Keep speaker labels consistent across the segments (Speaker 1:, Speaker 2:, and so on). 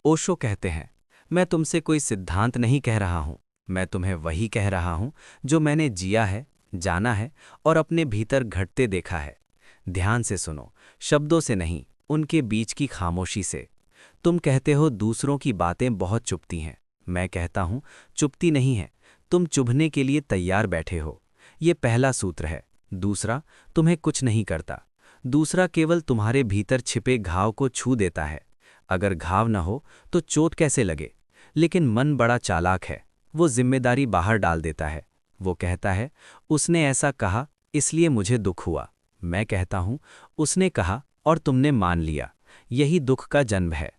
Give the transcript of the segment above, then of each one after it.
Speaker 1: ओशो कहते हैं, मैं तुमसे कोई सिद्धांत नहीं कह रहा हूं, मैं तुम्हें वही कह रहा हूं जो मैंने जिया है, जाना है और अपने भीतर घटते देखा है। ध्यान से सुनो, शब्दों से नहीं, उनके बीच की खामोशी से। तुम कहते हो दूसरों की बातें बहुत चुभती हैं, मैं कहता हूं चुभती नहीं है, तुम चुभने के लिए तैयार बैठे हो। ये पहला सूत्र है। दूसरा, तुम्हें कुछ नहीं करता। दूसरा केवल तुम्हारे भीतर छिपे घाव को छू देता है। अगर घाव न हो तो चोट कैसे लगे? लेकिन मन बड़ा चालाक है, वो जिम्मेदारी बाहर डाल देता है। वो कहता है, उसने ऐसा कहा इसलिए मुझे दुख हुआ। मैं कहता हूं, उसने कहा और तुमने मान लिया। यही दुख का जन्म है।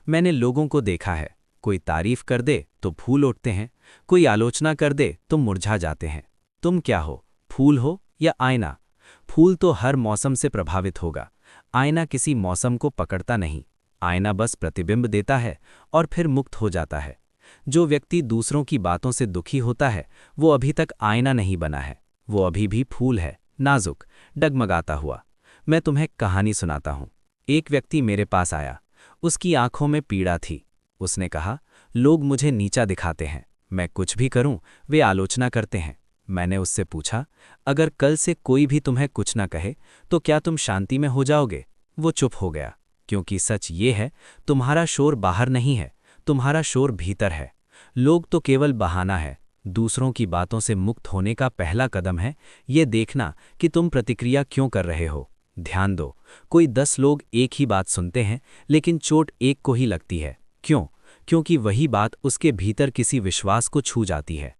Speaker 1: मैंने लोगों को देखा है, कोई तारीफ कर दे तो फूल उठते हैं, कोई आलोचना कर दे तो मुरझा जाते हैं। तुम क्या हो, फूल हो या आईना? फूल तो हर मौसम से प्रभावित होगा, आईना किसी मौसम को पकड़ता नहीं। आईना बस प्रतिबिंब देता है और फिर मुक्त हो जाता है। जो व्यक्ति दूसरों की बातों से दुखी होता है, वो अभी तक आईना नहीं बना है, वो अभी भी फूल है, नाजुक, डगमगाता हुआ। मैं तुम्हें कहानी सुनाता हूं। एक व्यक्ति मेरे पास आया, उसकी आंखों में पीड़ा थी। उसने कहा, लोग मुझे नीचा दिखाते हैं, मैं कुछ भी करूं वे आलोचना करते हैं। मैंने उससे पूछा, अगर कल से कोई भी तुम्हें कुछ ना कहे तो क्या तुम शांति में हो जाओगे? वो चुप हो गया, क्योंकि सच ये है, तुम्हारा शोर बाहर नहीं है, तुम्हारा शोर भीतर है। लोग तो केवल बहाना है। दूसरों की बातों से मुक्त होने का पहला कदम है ये देखना कि तुम प्रतिक्रिया क्यों कर रहे हो। ध्यान दो, कोई 10 लोग एक ही बात सुनते हैं, लेकिन चोट एक को ही लगती है। क्यों? क्योंकि वही बात उसके भीतर किसी विश्वास को छू जाती है।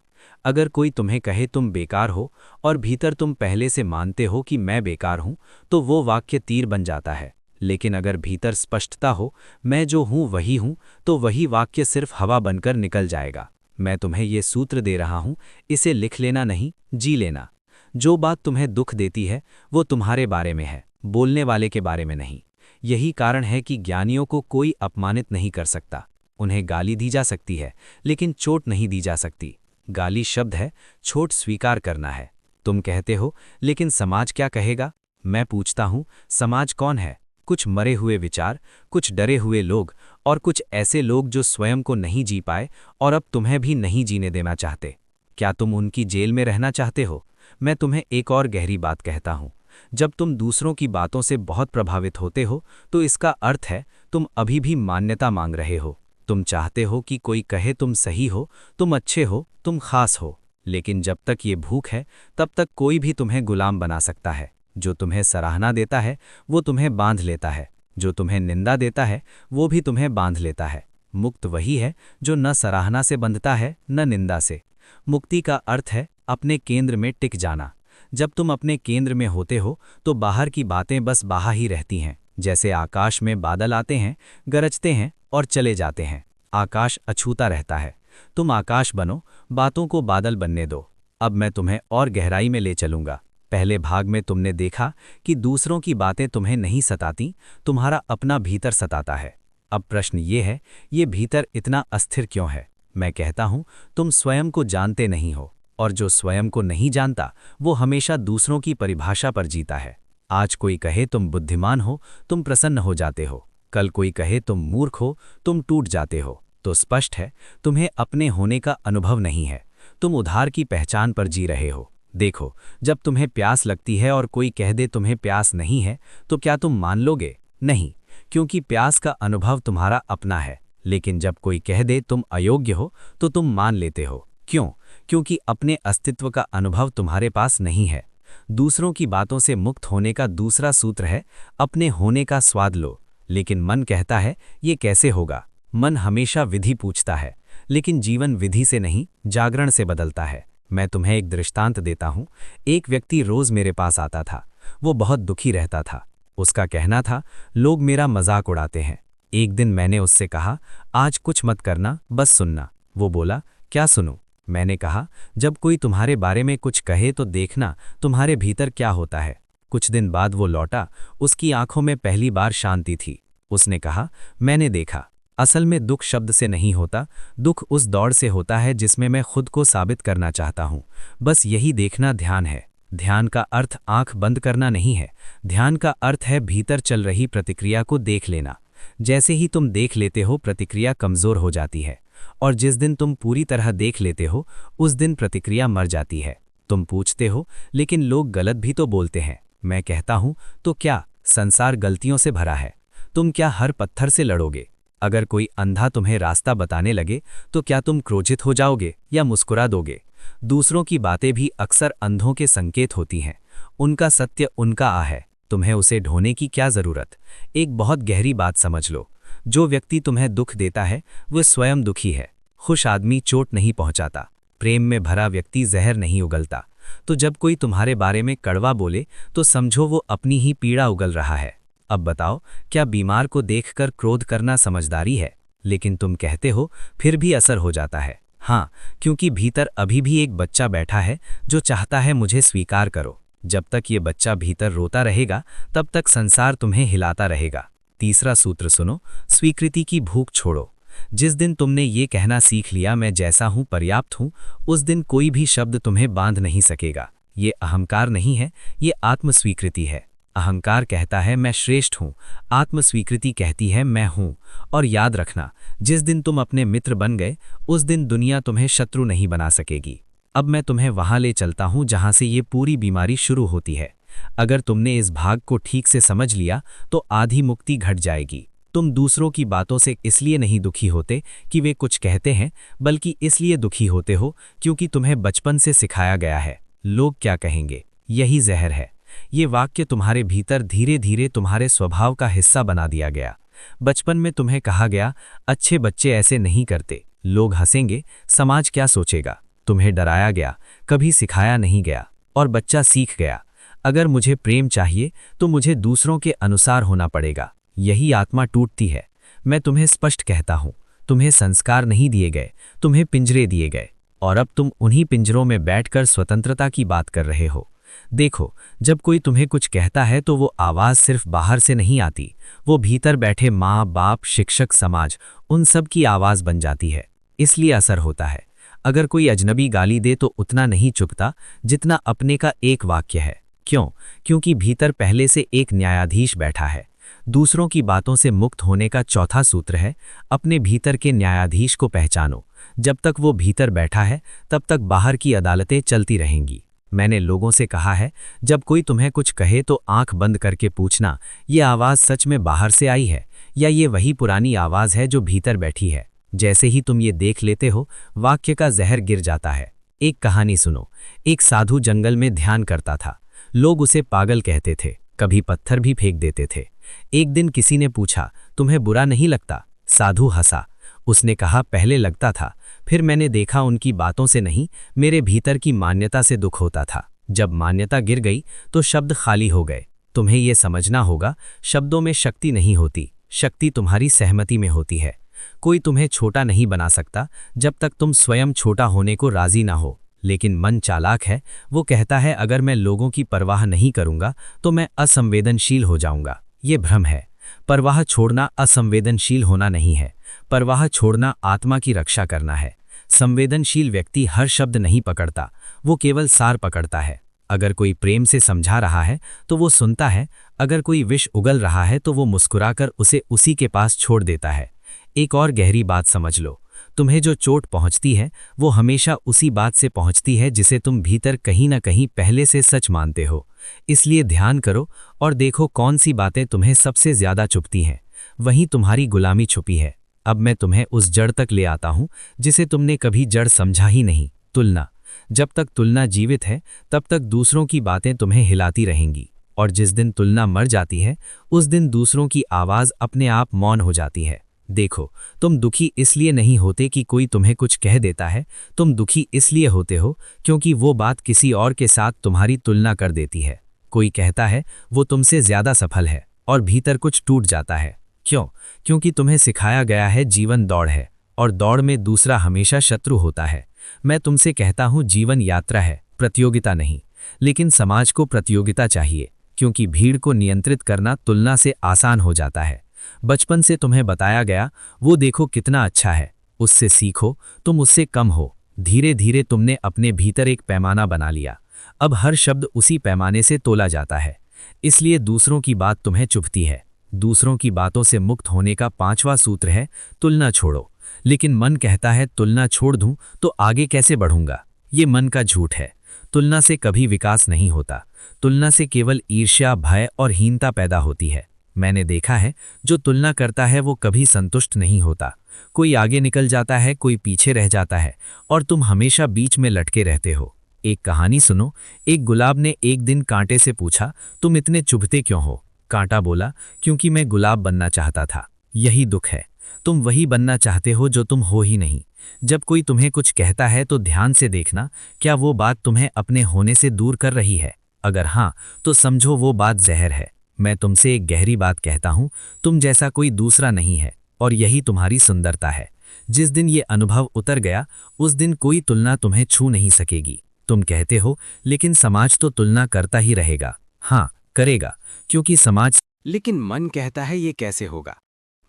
Speaker 1: अगर कोई तुम्हें कहे तुम बेकार हो और भीतर तुम पहले से मानते हो कि मैं बेकार हूं, तो वो वाक्य तीर बन जाता है। लेकिन अगर भीतर स्पष्टता हो, मैं जो हूं वही हूं, तो वही वाक्य सिर्फ हवा बनकर निकल जाएगा। मैं तुम्हें ये सूत्र दे रहा हूं, इसे लिख लेना नहीं, जी लेना। जो बात तुम्हें दुख देती है वो तुम्हारे बारे में है, बोलने वाले के बारे में नहीं। यही कारण है कि ज्ञानियों को कोई अपमानित नहीं कर सकता। उन्हें गाली दी जा सकती है, लेकिन चोट नहीं दी जा सकती। गाली शब्द है, चोट स्वीकार करना है। तुम कहते हो, लेकिन समाज क्या कहेगा? मैं पूछता हूं, समाज कौन है? कुछ मरे हुए विचार, कुछ डरे हुए लोग और कुछ ऐसे लोग जो स्वयं को नहीं जी पाए और अब तुम्हें भी नहीं जीने देना चाहते। क्या तुम उनकी जेल में रहना चाहते हो? मैं तुम्हें एक और गहरी बात कहता हूं। जब तुम दूसरों की बातों से बहुत प्रभावित होते हो, तो इसका अर्थ है तुम अभी भी मान्यता मांग रहे हो। तुम चाहते हो कि कोई कहे तुम सही हो, तुम अच्छे हो, तुम खास हो। लेकिन जब तक ये भूख है, तब तक कोई भी तुम्हें गुलाम बना सकता है। जो तुम्हें सराहना देता है वो तुम्हें बांध लेता है, जो तुम्हें निंदा देता है वो भी तुम्हें बांध लेता है। मुक्त वही है जो न सराहना से बंधता है न निंदा से। मुक्ति का अर्थ है अपने केंद्र में टिक जाना। जब तुम अपने केंद्र में होते हो तो बाहर की बातें बस बाहर ही रहती हैं। जैसे आकाश में बादल आते हैं, गरजते हैं और चले जाते हैं। आकाश अछूता रहता है। तुम आकाश बनो, बातों को बादल बनने दो। अब मैं तुम्हें और गहराई में ले चलूंगा। पहले भाग में तुमने देखा कि दूसरों की बातें तुम्हें नहीं सताती, तुम्हारा अपना भीतर सताता है। अब प्रश्न ये है, ये भीतर इतना अस्थिर क्यों है? मैं कहता हूं, तुम स्वयं को जानते नहीं हो, और जो स्वयं को नहीं जानता वो हमेशा दूसरों की परिभाषा पर जीता है। आज कोई कहे तुम बुद्धिमान हो, तुम प्रसन्न हो जाते हो। कल कोई कहे तुम मूर्ख हो, तुम टूट जाते हो। तो स्पष्ट है, तुम्हें अपने होने का अनुभव नहीं है। तुम उधार की पहचान पर जी रहे हो। देखो, जब तुम्हें प्यास लगती है और कोई कह दे तुम्हें प्यास नहीं है, तो क्या तुम मान लोगे? नहीं, क्योंकि प्यास का अनुभव तुम्हारा अपना है। लेकिन जब कोई कह दे तुम अयोग्य हो, तो तुम मान लेते हो। क्यों? क्योंकि अपने अस्तित्व का अनुभव तुम्हारे पास नहीं है। दूसरों की बातों से मुक्त होने का दूसरा सूत्र है, अपने होने का स्वाद लो। लेकिन मन कहता है, ये कैसे होगा? मन हमेशा विधि पूछता है, लेकिन जीवन विधि से नहीं, जागरण से बदलता है। मैं तुम्हें एक दृष्टांत देता हूं। एक व्यक्ति रोज मेरे पास आता था। वो बहुत दुखी रहता था। उसका कहना था, लोग मेरा मजाक उड़ाते हैं। एक दिन मैंने उससे कहा, आज कुछ मत करना, बस सुनना। वो बोला, क्या सुनूं? मैंने कहा, जब कोई तुम्हारे बारे में कुछ कहे तो देखना तुम्हारे भीतर क्या होता है। कुछ दिन बाद वो लौटा, उसकी आंखों में पहली बार शांति थी। उसने कहा, मैंने देखा, असल में दुख शब्द से नहीं होता, दुख उस दौड़ से होता है जिसमें मैं खुद को साबित करना चाहता हूं। बस यही देखना ध्यान है। ध्यान का अर्थ आंख बंद करना नहीं है। ध्यान का अर्थ है भीतर चल रही प्रतिक्रिया को देख लेना। जैसे ही तुम देख लेते हो प्रतिक्रिया कमज़ोर हो जाती है, और जिस दिन तुम पूरी तरह देख लेते हो उस दिन प्रतिक्रिया मर जाती है। तुम पूछते हो लेकिन लोग गलत भी तो बोलते हैं। मैं कहता हूं तो क्या संसार गलतियों से भरा है? तुम क्या हर पत्थर से लड़ोगे? अगर कोई अंधा तुम्हें रास्ता बताने लगे तो क्या तुम क्रोधित हो जाओगे या मुस्कुरा दोगे? दूसरों की बातें भी अक्सर अंधों के संकेत होती हैं। उनका सत्य उनका है, तुम्हें उसे ढोने की क्या जरूरत? एक बहुत गहरी बात समझ लो, जो व्यक्ति तुम्हें दुख देता है वह स्वयं दुखी है। खुश आदमी चोट नहीं पहुंचाता, प्रेम में भरा व्यक्ति जहर नहीं उगलता। तो जब कोई तुम्हारे बारे में कड़वा बोले तो समझो वो अपनी ही पीड़ा उगल रहा है। अब बताओ, क्या बीमार को देखकर क्रोध करना समझदारी है? लेकिन तुम कहते हो फिर भी असर हो जाता है। हाँ, क्योंकि भीतर अभी भी एक बच्चा बैठा है जो चाहता है मुझे स्वीकार करो। जब तक ये बच्चा भीतर रोता रहेगा तब तक संसार तुम्हें हिलाता रहेगा। तीसरा सूत्र सुनो, स्वीकृति की भूख छोड़ो। जिस दिन तुमने ये कहना सीख लिया मैं जैसा हूं पर्याप्त हूं, उस दिन कोई भी शब्द तुम्हें बांध नहीं सकेगा। ये अहंकार नहीं है, ये आत्मस्वीकृति है। अहंकार कहता है मैं श्रेष्ठ हूं, आत्मस्वीकृति कहती है मैं हूं। और याद रखना, जिस दिन तुम अपने मित्र बन गए उस दिन दुनिया तुम्हें शत्रु नहीं बना सकेगी। अब मैं तुम्हें वहां ले चलता हूं जहां से ये पूरी बीमारी शुरू होती है। अगर तुमने इस भाग को ठीक से समझ लिया तो आधी मुक्ति घट जाएगी। तुम दूसरों की बातों से इसलिए नहीं दुखी होते कि वे कुछ कहते हैं, बल्कि इसलिए दुखी होते हो क्योंकि तुम्हें बचपन से सिखाया गया है लोग क्या कहेंगे, यही जहर है। ये वाक्य तुम्हारे भीतर धीरे धीरे तुम्हारे स्वभाव का हिस्सा बना दिया गया। बचपन में तुम्हें कहा गया अच्छे बच्चे ऐसे नहीं करते, लोग हंसेंगे, समाज क्या सोचेगा। तुम्हें डराया गया, कभी सिखाया नहीं गया, और बच्चा सीख गया अगर मुझे प्रेम चाहिए तो मुझे दूसरों के अनुसार होना पड़ेगा। यही आत्मा टूटती है। मैं तुम्हें स्पष्ट कहता हूं, तुम्हें संस्कार नहीं दिए गए, तुम्हें पिंजरे दिए गए, और अब तुम उन्हीं पिंजरों में बैठकर स्वतंत्रता की बात कर रहे हो। देखो, जब कोई तुम्हें कुछ कहता है तो वो आवाज़ सिर्फ बाहर से नहीं आती, वो भीतर बैठे माँ बाप शिक्षक समाज उन सब की आवाज़ बन जाती है, इसलिए असर होता है। अगर कोई अजनबी गाली दे तो उतना नहीं चुभता जितना अपने का एक वाक्य है। क्यों? क्योंकि भीतर पहले से एक न्यायाधीश बैठा है। दूसरों की बातों से मुक्त होने का चौथा सूत्र है, अपने भीतर के न्यायाधीश को पहचानो। जब तक वो भीतर बैठा है तब तक बाहर की अदालतें चलती रहेंगी। मैंने लोगों से कहा है, जब कोई तुम्हें कुछ कहे तो आंख बंद करके पूछना, ये आवाज़ सच में बाहर से आई है या ये वही पुरानी आवाज़ है जो भीतर बैठी है। जैसे ही तुम ये देख लेते हो, वाक्य का जहर गिर जाता है। एक कहानी सुनो। एक साधु जंगल में ध्यान करता था। लोग उसे पागल कहते थे, कभी पत्थर भी फेंक देते थे। एक दिन किसी ने पूछा, तुम्हें बुरा नहीं लगता? साधु हंसा। उसने कहा, पहले लगता था, फिर मैंने देखा उनकी बातों से नहीं, मेरे भीतर की मान्यता से दुख होता था। जब मान्यता गिर गई तो शब्द खाली हो गए। तुम्हें यह समझना होगा, शब्दों में शक्ति नहीं होती, शक्ति तुम्हारी सहमति में होती है। कोई तुम्हें छोटा नहीं बना सकता जब तक तुम स्वयं छोटा होने को राजी ना हो। लेकिन मन चालाक है, वो कहता है अगर मैं लोगों की परवाह नहीं करूंगा तो मैं असंवेदनशील हो जाऊंगा। ये भ्रम है। परवाह छोड़ना असंवेदनशील होना नहीं है, परवाह छोड़ना आत्मा की रक्षा करना है। संवेदनशील व्यक्ति हर शब्द नहीं पकड़ता, वो केवल सार पकड़ता है। अगर कोई प्रेम से समझा रहा है तो वो सुनता है, अगर कोई विष उगल रहा है तो वो मुस्कुराकर उसे उसी के पास छोड़ देता है। एक और गहरी बात समझ लो, तुम्हें जो चोट पहुंचती है वो हमेशा उसी बात से पहुंचती है जिसे तुम भीतर कहीं ना कहीं पहले से सच मानते हो। इसलिए ध्यान करो और देखो कौन सी बातें तुम्हें सबसे ज्यादा चुभती हैं। वहीं तुम्हारी गुलामी छुपी है। अब मैं तुम्हें उस जड़ तक ले आता हूं जिसे तुमने कभी जड़ समझा ही नहीं, तुलना। जब तक तुलना जीवित है तब तक दूसरों की बातें तुम्हें हिलाती रहेंगी, और जिस दिन तुलना मर जाती है उस दिन दूसरों की आवाज़ अपने आप मौन हो जाती है। देखो, तुम दुखी इसलिए नहीं होते कि कोई तुम्हें कुछ कह देता है, तुम दुखी इसलिए होते हो क्योंकि वो बात किसी और के साथ तुम्हारी तुलना कर देती है। कोई कहता है वो तुमसे ज्यादा सफल है और भीतर कुछ टूट जाता है। क्यों? क्योंकि तुम्हें सिखाया गया है जीवन दौड़ है, और दौड़ में दूसरा हमेशा शत्रु होता है। मैं तुमसे कहता हूं जीवन यात्रा है, प्रतियोगिता नहीं। लेकिन समाज को प्रतियोगिता चाहिए, क्योंकि भीड़ को नियंत्रित करना तुलना से आसान हो जाता है। बचपन से तुम्हें बताया गया वो देखो कितना अच्छा है, उससे सीखो, तुम उससे कम हो। धीरे धीरे तुमने अपने भीतर एक पैमाना बना लिया। अब हर शब्द उसी पैमाने से तोला जाता है। इसलिए दूसरों की बात तुम्हें चुभती है, दूसरों की बातों से मुक्त होने का 5वां सूत्र है तुलना छोड़ो। लेकिन मन कहता है तुलना छोड़ दूं तो आगे कैसे बढ़ूंगा। ये मन का झूठ है। तुलना से कभी विकास नहीं होता। तुलना से केवल ईर्ष्या, भय और हीनता पैदा होती है। मैंने देखा है, जो तुलना करता है वो कभी संतुष्ट नहीं होता। कोई आगे निकल जाता है, कोई पीछे रह जाता है, और तुम हमेशा बीच में लटके रहते हो। एक कहानी सुनो। एक गुलाब ने एक दिन कांटे से पूछा, तुम इतने चुभते क्यों हो। कांटा बोला, क्योंकि मैं गुलाब बनना चाहता था। यही दुख है, तुम वही बनना चाहते हो जो तुम हो ही नहीं। जब कोई तुम्हें कुछ कहता है तो ध्यान से देखना, क्या वो बात तुम्हें अपने होने से दूर कर रही है। अगर हाँ, तो समझो वो बात जहर है। मैं तुमसे एक गहरी बात कहता हूं, तुम जैसा कोई दूसरा नहीं है, और यही तुम्हारी सुंदरता है। जिस दिन ये अनुभव उतर गया, उस दिन कोई तुलना तुम्हें छू नहीं सकेगी। तुम कहते हो, लेकिन समाज तो तुलना करता ही रहेगा। हाँ, करेगा, क्योंकि समाज।
Speaker 2: लेकिन मन कहता है ये कैसे होगा।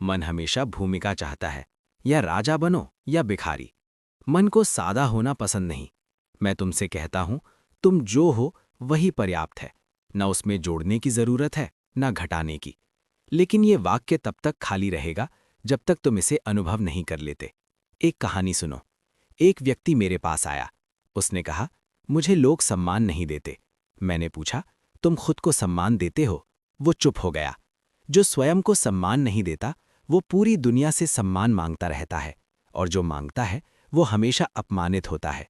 Speaker 2: मन हमेशा भूमिका चाहता है, या राजा बनो या भिखारी। मन को सादा होना पसंद नहीं। मैं तुमसे कहता हूं, तुम जो हो वही पर्याप्त है। न उसमें जोड़ने की जरूरत है, न घटाने की। लेकिन ये वाक्य तब तक खाली रहेगा जब तक तुम इसे अनुभव नहीं कर लेते। एक कहानी सुनो। एक व्यक्ति मेरे पास आया। उसने कहा, मुझे लोग सम्मान नहीं देते। मैंने पूछा, तुम खुद को सम्मान देते हो। वो चुप हो गया। जो स्वयं को सम्मान नहीं देता, वो पूरी दुनिया से सम्मान मांगता रहता है, और जो मांगता है वो हमेशा अपमानित होता है।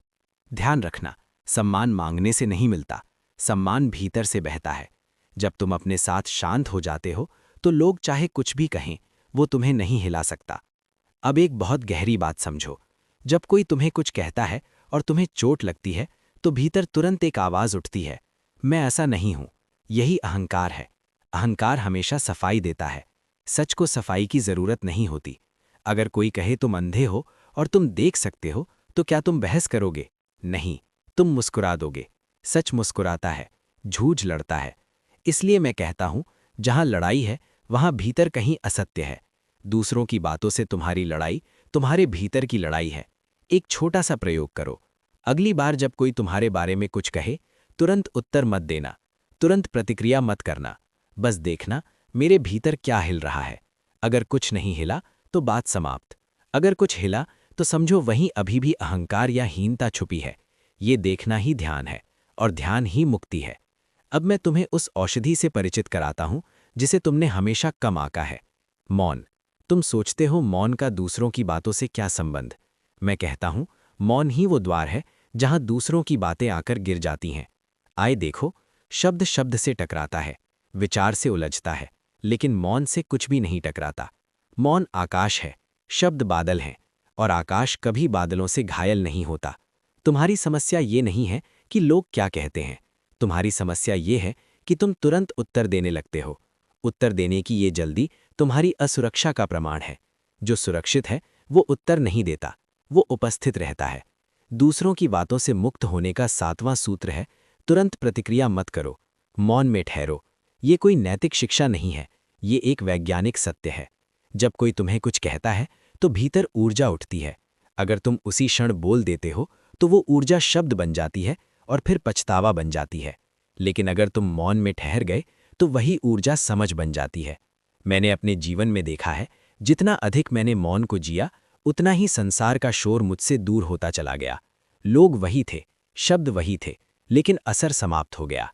Speaker 2: ध्यान रखना, सम्मान मांगने से नहीं मिलता, सम्मान भीतर से बहता है। जब तुम अपने साथ शांत हो जाते हो, तो लोग चाहे कुछ भी कहें, वो तुम्हें नहीं हिला सकता। अब एक बहुत गहरी बात समझो। जब कोई तुम्हें कुछ कहता है और तुम्हें चोट लगती है, तो भीतर तुरंत एक आवाज उठती है, मैं ऐसा नहीं हूं। यही अहंकार है। अहंकार हमेशा सफाई देता है। सच को सफाई की जरूरत नहीं होती। अगर कोई कहे तुम अंधे हो और तुम देख सकते हो, तो क्या तुम बहस करोगे? नहीं, तुम मुस्कुरा दोगे। सच मुस्कुराता है, झूठ लड़ता है। इसलिए मैं कहता हूं, जहां लड़ाई है वहां भीतर कहीं असत्य है। दूसरों की बातों से तुम्हारी लड़ाई तुम्हारे भीतर की लड़ाई है। एक छोटा सा प्रयोग करो। अगली बार जब कोई तुम्हारे बारे में कुछ कहे, तुरंत उत्तर मत देना, तुरंत प्रतिक्रिया मत करना। बस देखना, मेरे भीतर क्या हिल रहा है। अगर कुछ नहीं हिला तो बात समाप्त। अगर कुछ हिला तो समझो वहीं अभी भी अहंकार या हीनता छुपी है। ये देखना ही ध्यान है, और ध्यान ही मुक्ति है। अब मैं तुम्हें उस औषधि से परिचित कराता हूं जिसे तुमने हमेशा कम आंका है, मौन। तुम सोचते हो मौन का दूसरों की बातों से क्या संबंध। मैं कहता हूं, मौन ही वो द्वार है जहां दूसरों की बातें आकर गिर जाती हैं। आए देखो, शब्द शब्द से टकराता है, विचार से उलझता है, लेकिन मौन से कुछ भी नहीं टकराता। मौन आकाश है, शब्द बादल हैं, और आकाश कभी बादलों से घायल नहीं होता। तुम्हारी समस्या ये नहीं है कि लोग क्या कहते हैं, तुम्हारी समस्या ये है कि तुम तुरंत उत्तर देने लगते हो। उत्तर देने की ये जल्दी तुम्हारी असुरक्षा का प्रमाण है। जो सुरक्षित है वो उत्तर नहीं देता, वो उपस्थित रहता है। दूसरों की बातों से मुक्त होने का 7वां सूत्र है, तुरंत प्रतिक्रिया मत करो, मौन में ठहरो। ये कोई नैतिक शिक्षा नहीं है, ये एक वैज्ञानिक सत्य है। जब कोई तुम्हें कुछ कहता है तो भीतर ऊर्जा उठती है। अगर तुम उसी क्षण बोल देते हो तो वो ऊर्जा शब्द बन जाती है और फिर पछतावा बन जाती है। लेकिन अगर तुम मौन में ठहर गए तो वही ऊर्जा समझ बन जाती है। मैंने अपने जीवन में देखा है, जितना अधिक मैंने मौन को जिया, उतना ही संसार का शोर मुझसे दूर होता चला गया। लोग वही थे, शब्द वही थे, लेकिन असर समाप्त हो गया।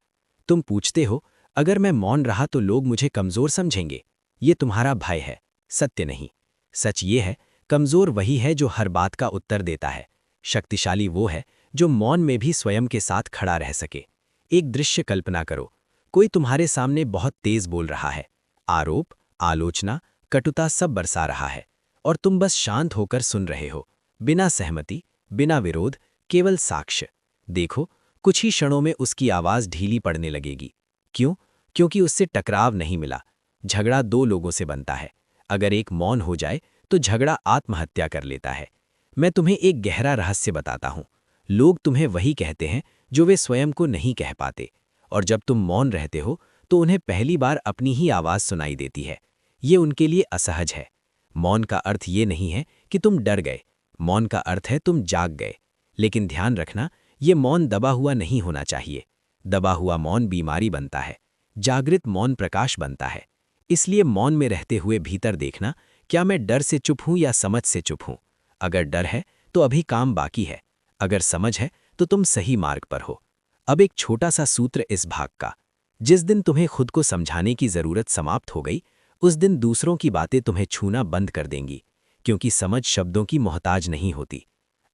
Speaker 2: तुम पूछते हो, अगर मैं मौन रहा तो लोग मुझे कमजोर समझेंगे। ये तुम्हारा भय है, सत्य नहीं। सच ये है, कमजोर वही है जो हर बात का उत्तर देता है। शक्तिशाली वो है जो मौन में भी स्वयं के साथ खड़ा रह सके। एक दृश्य कल्पना करो। कोई तुम्हारे सामने बहुत तेज बोल रहा है, आरोप, आलोचना, कटुता सब बरसा रहा है, और तुम बस शांत होकर सुन रहे हो, बिना सहमति, बिना विरोध, केवल साक्ष्य। देखो, कुछ ही क्षणों में उसकी आवाज ढीली पड़ने लगेगी। क्यों? क्योंकि उससे टकराव नहीं मिला। झगड़ा दो लोगों से बनता है। अगर एक मौन हो जाए तो झगड़ा आत्महत्या कर लेता है। मैं तुम्हें एक गहरा रहस्य बताता हूं। लोग तुम्हें वही कहते हैं जो वे स्वयं को नहीं कह पाते, और जब तुम मौन रहते हो तो उन्हें पहली बार अपनी ही आवाज सुनाई देती है। ये उनके लिए असहज है। मौन का अर्थ ये नहीं है कि तुम डर गए, मौन का अर्थ है तुम जाग गए। लेकिन ध्यान रखना, ये मौन दबा हुआ नहीं होना चाहिए। दबा हुआ मौन बीमारी बनता है, जागृत मौन प्रकाश बनता है। इसलिए मौन में रहते हुए भीतर देखना, क्या मैं डर से चुप हूं या समझ से चुप हूं। अगर डर है तो अभी काम बाकी है, अगर समझ है तो तुम सही मार्ग पर हो। अब एक छोटा सा सूत्र इस भाग का। जिस दिन तुम्हें खुद को समझाने की जरूरत समाप्त हो गई, उस दिन दूसरों की बातें तुम्हें छूना बंद कर देंगी, क्योंकि समझ शब्दों की मोहताज नहीं होती।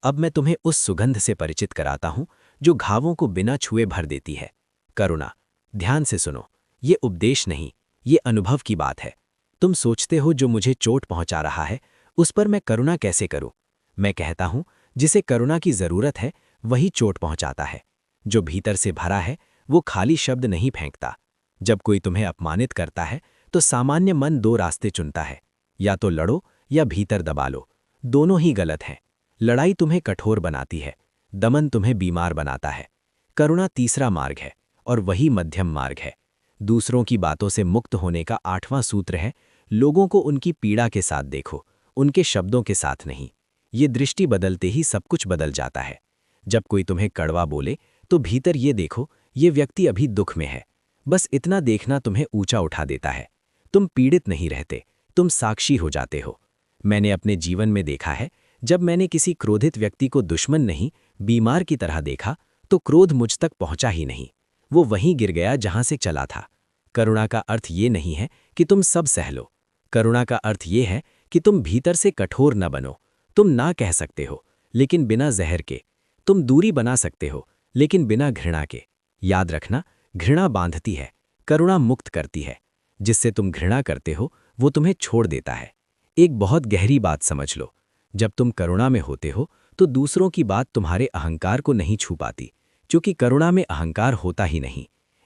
Speaker 2: अब मैं तुम्हें उस सुगंध से परिचित कराता हूं जो घावों को बिना छुए भर देती है। करुणा। ध्यान से सुनो, ये उपदेश नहीं, ये अनुभव की बात है। तुम सोचते हो जो मुझे चोट पहुंचा रहा है उस पर मैं करुणा कैसे करूं। मैं कहता हूं जिसे करुणा की जरूरत है वही चोट पहुंचाता है। जो भीतर से भरा है वो खाली शब्द नहीं फेंकता। जब कोई तुम्हें अपमानित करता है तो सामान्य मन दो रास्ते चुनता है, या तो लड़ो या भीतर दबा लो। दोनों ही गलत हैं। लड़ाई तुम्हें कठोर बनाती है, दमन तुम्हें बीमार बनाता है। करुणा तीसरा मार्ग है, और वही मध्यम मार्ग है। दूसरों की बातों से मुक्त होने का 8वां सूत्र है, लोगों को उनकी पीड़ा के साथ देखो, उनके शब्दों के साथ नहीं। ये दृष्टि बदलते ही सब कुछ बदल जाता है। जब कोई तुम्हें कड़वा बोले तो भीतर ये देखो, ये व्यक्ति अभी दुख में है। बस इतना देखना तुम्हें ऊंचा उठा देता है। तुम पीड़ित नहीं रहते, तुम साक्षी हो जाते हो। मैंने अपने जीवन में देखा है, जब मैंने किसी क्रोधित व्यक्ति को दुश्मन नहीं, बीमार की तरह देखा, तो क्रोध मुझ तक पहुंचा ही नहीं। वो वहीं गिर गया जहां से चला था। करुणा का अर्थ ये नहीं है कि तुम सब सह लो। करुणा का अर्थ ये है कि तुम भीतर से कठोर न बनो। तुम ना कह सकते हो, लेकिन बिना जहर के। तुम दूरी बना सकते हो, लेकिन बिना घृणा के। याद रखना, घृणा बांधती है, करुणा मुक्त करती है। जिससे तुम घृणा करते हो वो तुम्हें छोड़ देता है। एक बहुत गहरी बात समझ लो, जब तुम करुणा में होते हो तो दूसरों की बात तुम्हारे अहंकार को नहीं छू पाती, क्योंकि करुणा में अहंकार होता ही नहीं।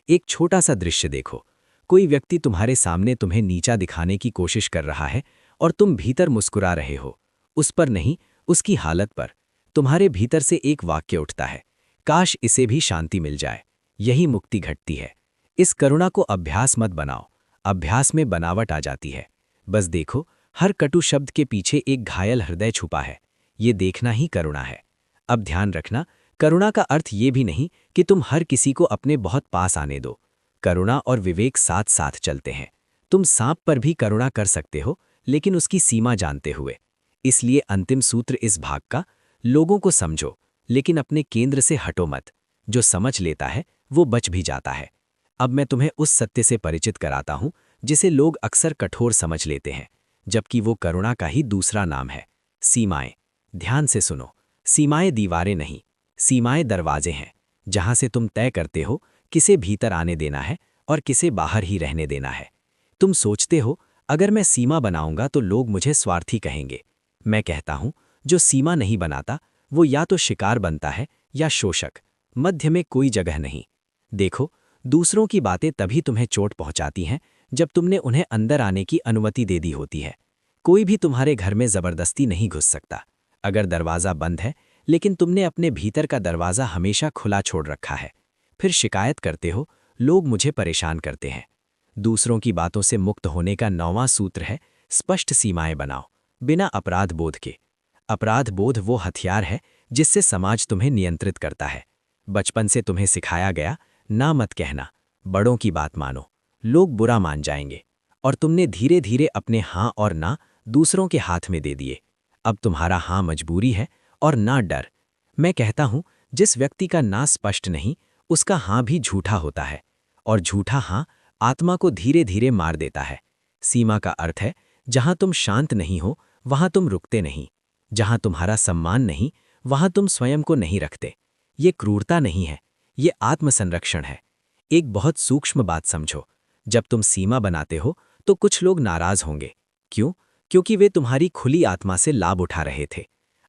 Speaker 2: एक छोटा सा दृश्य देखो, कोई व्यक्ति तुम्हारे सामने तुम्हें नीचा दिखाने की कोशिश कर रहा है और तुम भीतर मुस्कुरा रहे हो। उस पर नहीं, उसकी हालत पर। तुम्हारे भीतर से एक वाक्य उठता है, काश इसे भी शांति मिल जाए। यही मुक्ति घटती है। इस करुणा को अभ्यास मत बनाओ, अभ्यास में बनावट आ जाती है। बस देखो, हर कटु शब्द के पीछे एक घायल हृदय छुपा है। ये देखना ही करुणा है। अब ध्यान रखना, करुणा का अर्थ ये भी नहीं कि तुम हर किसी को अपने बहुत पास आने दो। करुणा और विवेक साथ साथ चलते हैं। तुम सांप पर भी करुणा कर सकते हो, लेकिन उसकी सीमा जानते हुए। इसलिए अंतिम सूत्र इस भाग का, लोगों को समझो, लेकिन अपने केंद्र से हटो मत। जो समझ लेता है वो बच भी जाता है। अब मैं तुम्हें उस सत्य से परिचित कराता हूं जिसे लोग अक्सर कठोर समझ लेते हैं, जबकि वो करुणा का ही दूसरा नाम है, सीमाएं। ध्यान से सुनो, सीमाएं दीवारें नहीं, सीमाएं दरवाजे हैं, जहां से तुम तय करते हो किसे भीतर आने देना है और किसे बाहर ही रहने देना है। तुम सोचते हो अगर मैं सीमा बनाऊंगा तो लोग मुझे स्वार्थी कहेंगे। मैं कहता हूं, जो सीमा नहीं बनाता वो या तो शिकार बनता है या शोषक। मध्य में कोई जगह नहीं। देखो, दूसरों की बातें तभी तुम्हें चोट पहुंचाती हैं जब तुमने उन्हें अंदर आने की अनुमति दे दी होती है। कोई भी तुम्हारे घर में जबरदस्ती नहीं घुस सकता। अगर दरवाज़ा बंद है लेकिन तुमने अपने भीतर का दरवाज़ा हमेशा खुला छोड़ रखा है, फिर शिकायत करते हो, लोग मुझे परेशान करते हैं। दूसरों की बातों से मुक्त होने का 9वां सूत्र है, स्पष्ट सीमाएं बनाओ, बिना अपराध बोध के। अपराध बोध वो हथियार है जिससे समाज तुम्हें नियंत्रित करता है। बचपन से तुम्हें सिखाया गया, ना मत कहना, बड़ों की बात मानो, लोग बुरा मान जाएंगे। और तुमने धीरे धीरे अपने हाँ और ना दूसरों के हाथ में दे दिए। अब तुम्हारा हाँ मजबूरी है और ना डर। मैं कहता हूं, जिस व्यक्ति का ना स्पष्ट नहीं, उसका हाँ भी झूठा होता है, और झूठा हाँ आत्मा को धीरे धीरे मार देता है। सीमा का अर्थ है, जहां तुम शांत नहीं हो वहां तुम रुकते नहीं। जहां तुम्हारा सम्मान नहीं, वहां तुम स्वयं को नहीं रखते। ये क्रूरता नहीं है, ये आत्मसंरक्षण है। एक बहुत सूक्ष्म बात समझो, जब तुम सीमा बनाते हो तो कुछ लोग नाराज होंगे। क्यों? क्योंकि वे तुम्हारी खुली आत्मा से लाभ उठा रहे थे।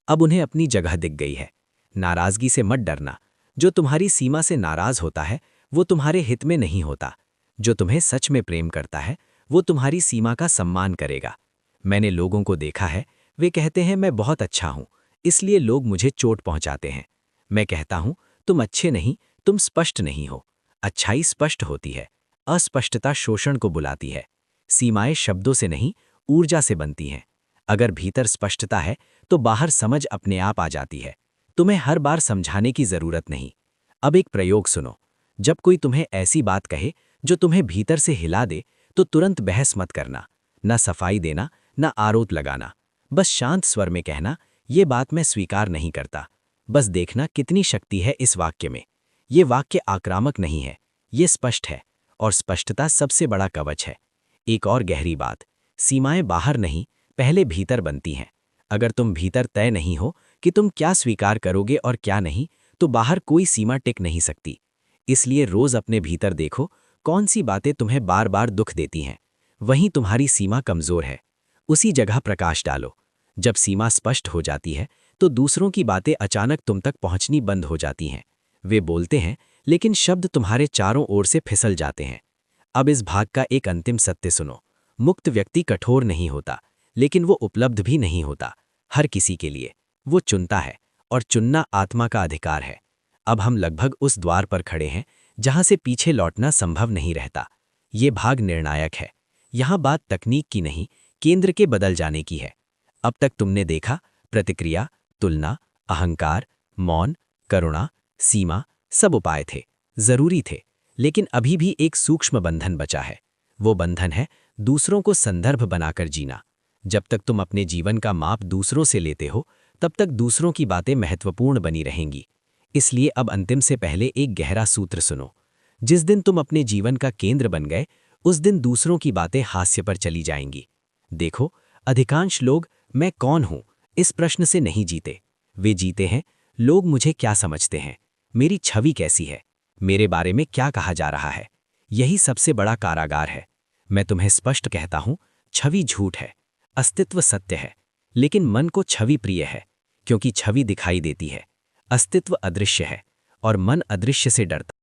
Speaker 2: अब उन्हें अपनी जगह दिख गई है। नाराजगी से मत डरना। जो तुम्हारी सीमा से नाराज होता है वो तुम्हारे हित में नहीं होता। जो तुम्हें सच में प्रेम करता है वो तुम्हारी सीमा का सम्मान करेगा। मैंने लोगों को देखा है, वे कहते हैं मैं बहुत अच्छा हूं, इसलिए लोग मुझे चोट पहुंचाते हैं। मैं कहता हूं, तुम अच्छे नहीं, तुम स्पष्ट नहीं हो। अच्छाई स्पष्ट होती है, अस्पष्टता शोषण को बुलाती है। सीमाएं शब्दों से नहीं, ऊर्जा से बनती हैं। अगर भीतर स्पष्टता है तो बाहर समझ अपने आप आ जाती है। तुम्हें हर बार समझाने की जरूरत नहीं। अब एक प्रयोग सुनो। जब कोई तुम्हें ऐसी बात कहे जो तुम्हें भीतर से हिला दे, तो तुरंत बहस मत करना, न सफाई देना, न आरोप लगाना। बस शांत स्वर में कहना, ये बात मैं स्वीकार नहीं करता। बस देखना कितनी शक्ति है इस वाक्य में। ये वाक्य आक्रामक नहीं है, ये स्पष्ट है, और स्पष्टता सबसे बड़ा कवच है। एक और गहरी बात, सीमाएं बाहर नहीं, पहले भीतर बनती हैं। अगर तुम भीतर तय नहीं हो कि तुम क्या स्वीकार करोगे और क्या नहीं, तो बाहर कोई सीमा टिक नहीं सकती। इसलिए रोज अपने भीतर देखो, कौन सी बातें तुम्हें बार बार दुख देती हैं। वहीं तुम्हारी सीमा कमजोर है, उसी जगह प्रकाश डालो। जब सीमा स्पष्ट हो जाती है तो दूसरों की बातें अचानक तुम तक पहुंचनी बंद हो जाती हैं। वे बोलते हैं, लेकिन शब्द तुम्हारे चारों ओर से फिसल जाते हैं। अब इस भाग का एक अंतिम सत्य सुनो। मुक्त व्यक्ति कठोर नहीं होता, लेकिन वो उपलब्ध भी नहीं होता हर किसी के लिए। वो चुनता है, और चुनना आत्मा का अधिकार है। अब हम लगभग उस द्वार पर खड़े हैं जहां से पीछे लौटना संभव नहीं रहता। ये भाग निर्णायक है। यहां बात तकनीक की नहीं, केंद्र के बदल जाने की है। अब तक तुमने देखा, प्रतिक्रिया, तुलना, अहंकार, मौन, करुणा, सीमा, सब उपाय थे, जरूरी थे। लेकिन अभी भी एक सूक्ष्म बंधन बचा है। वो बंधन है दूसरों को संदर्भ बनाकर जीना। जब तक तुम अपने जीवन का माप दूसरों से लेते हो, तब तक दूसरों की बातें महत्वपूर्ण बनी रहेंगी। इसलिए अब अंतिम से पहले एक गहरा सूत्र सुनो। जिस दिन तुम अपने जीवन का केंद्र बन गए, उस दिन दूसरों की बातें हास्य पर चली जाएंगी। देखो, अधिकांश लोग मैं कौन हूं इस प्रश्न से नहीं जीते। वे जीते हैं, लोग मुझे क्या समझते हैं, मेरी छवि कैसी है, मेरे बारे में क्या कहा जा रहा है। यही सबसे बड़ा कारागार है। मैं तुम्हें स्पष्ट कहता हूं, छवि झूठ है, अस्तित्व सत्य है। लेकिन मन को छवि प्रिय है, क्योंकि छवि दिखाई देती है। अस्तित्व अदृश्य है, और मन अदृश्य से डरता